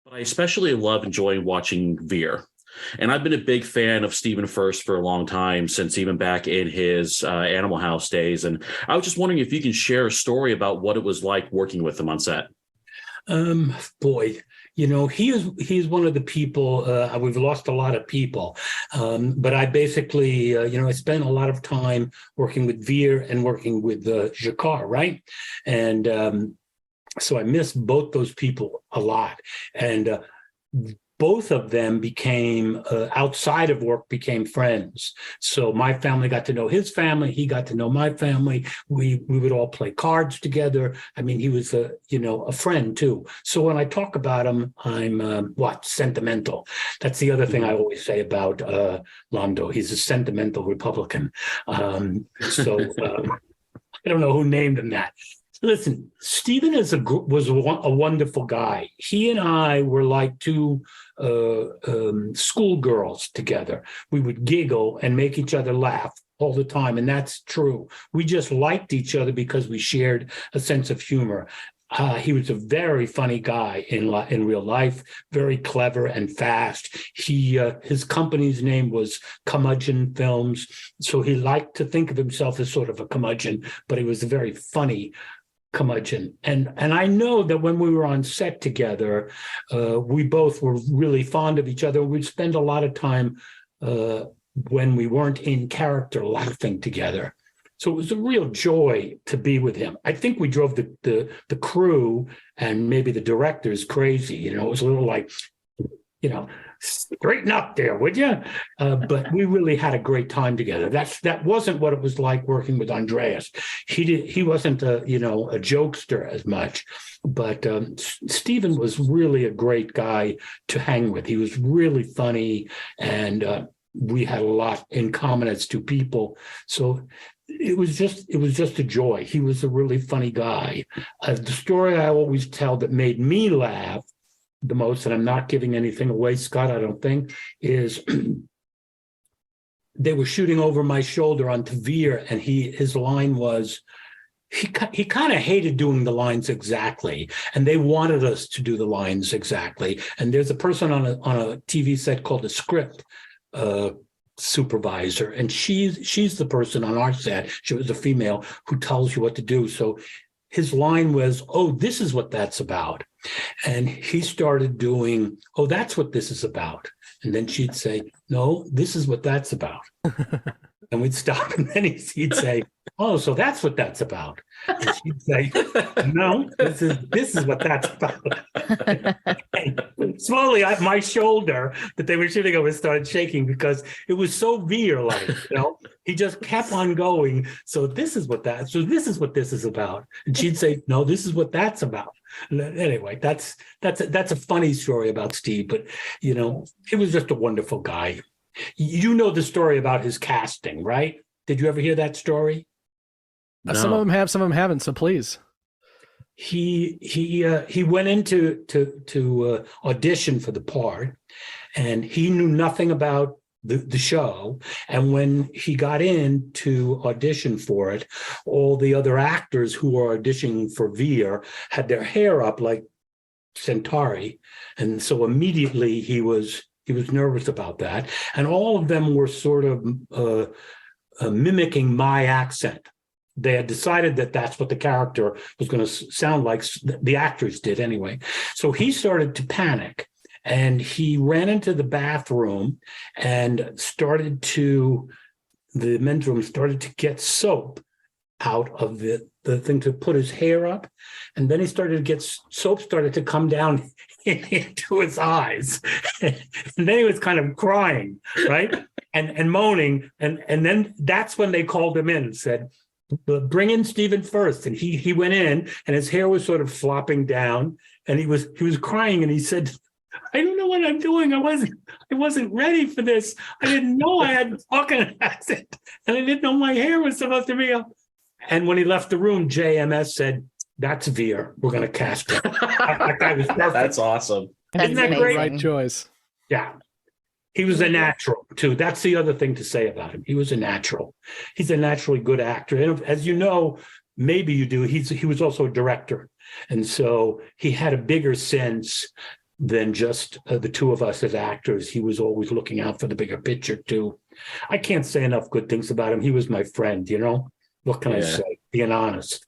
But I especially love enjoying watching Veer. And I've been a big fan of Stephen Furst for a long time, since even back in his Animal House days. And I was just wondering if you can share a story about what it was like working with him on set. Boy, he's one of the people. We've lost a lot of people, but I basically, I spent a lot of time working with Veer and working with Jakar, right? And so I miss both those people a lot. And both of them became, outside of work, became friends. So my family got to know his family. He got to know my family. We would all play cards together. I mean, he was a friend too. So when I talk about him, I'm sentimental. That's the other thing I always say about Lando. He's a sentimental Republican. I don't know who named him that. Listen, Stephen was a wonderful guy. He and I were like two schoolgirls together. We would giggle and make each other laugh all the time, and that's true. We just liked each other because we shared a sense of humor. He was a very funny guy in real life, very clever and fast. His company's name was Curmudgeon Films, so he liked to think of himself as sort of a curmudgeon, but he was a very funny curmudgeon. And I know that when we were on set together, we both were really fond of each other. We'd spend a lot of time when we weren't in character laughing together. So it was a real joy to be with him. I think we drove the crew and maybe the directors crazy. It was a little like, straighten up there, would you? But we really had a great time together. That wasn't what it was like working with Andreas. He wasn't a jokester as much, but Stephen was really a great guy to hang with. He was really funny, and we had a lot in common as two people. So it was just a joy. He was a really funny guy. The story I always tell that made me laugh the most, and I'm not giving anything away, Scott, I don't think, is they were shooting over my shoulder onto Veer, and his line was, he kind of hated doing the lines exactly, and they wanted us to do the lines exactly. And there's a person on a TV set called a script supervisor, and she's the person on our set. She was a female who tells you what to do. So his line was, "Oh, this is what that's about." And he started doing, "Oh, that's what this is about." And then she'd say, "No, this is what that's about." And we'd stop, and then he'd say, "Oh, so that's what that's about." And she'd say, "No, this is what that's about." And slowly, my shoulder that they were shooting over started shaking because it was so Veer-like, He just kept on going. So this is what this is about. And she'd say, "No, this is what that's about." Anyway, that's a funny story about Steve, but he was just a wonderful guy. You know the story about his casting, right? Did you ever hear that story? No. Some of them have, some of them haven't. So please. He went into to audition for the part, and he knew nothing about the show. And when he got in to audition for it, all the other actors who were auditioning for Veer had their hair up like Centauri, and so immediately he was nervous about that. And all of them were sort of mimicking my accent. They had decided that that's what the character was going to sound like. The actors did anyway. So he started to panic, and he ran into the bathroom and the men's room started to get soap out of the thing to put his hair up. And then he started to get soap started to come down into his eyes. And then he was kind of crying, right? And moaning. And then that's when they called him in and said, "Bring in Stephen Furst." And he went in, and his hair was sort of flopping down, and he was crying, and he said, "I don't know what I'm doing. I wasn't ready for this. I didn't know I had talking accent, and I didn't know my hair was supposed to be up." And when he left the room, JMS said, "That's Veer. We're going to cast him." That guy was perfect. That's awesome. Isn't that great? Right choice. Yeah. He was a natural, too. That's the other thing to say about him. He was a natural. He's a naturally good actor. And as you know, maybe you do, he was also a director. And so he had a bigger sense than just the two of us as actors. He was always looking out for the bigger picture too. I can't say enough good things about him. He was my friend, you know. What can I say? Being honest.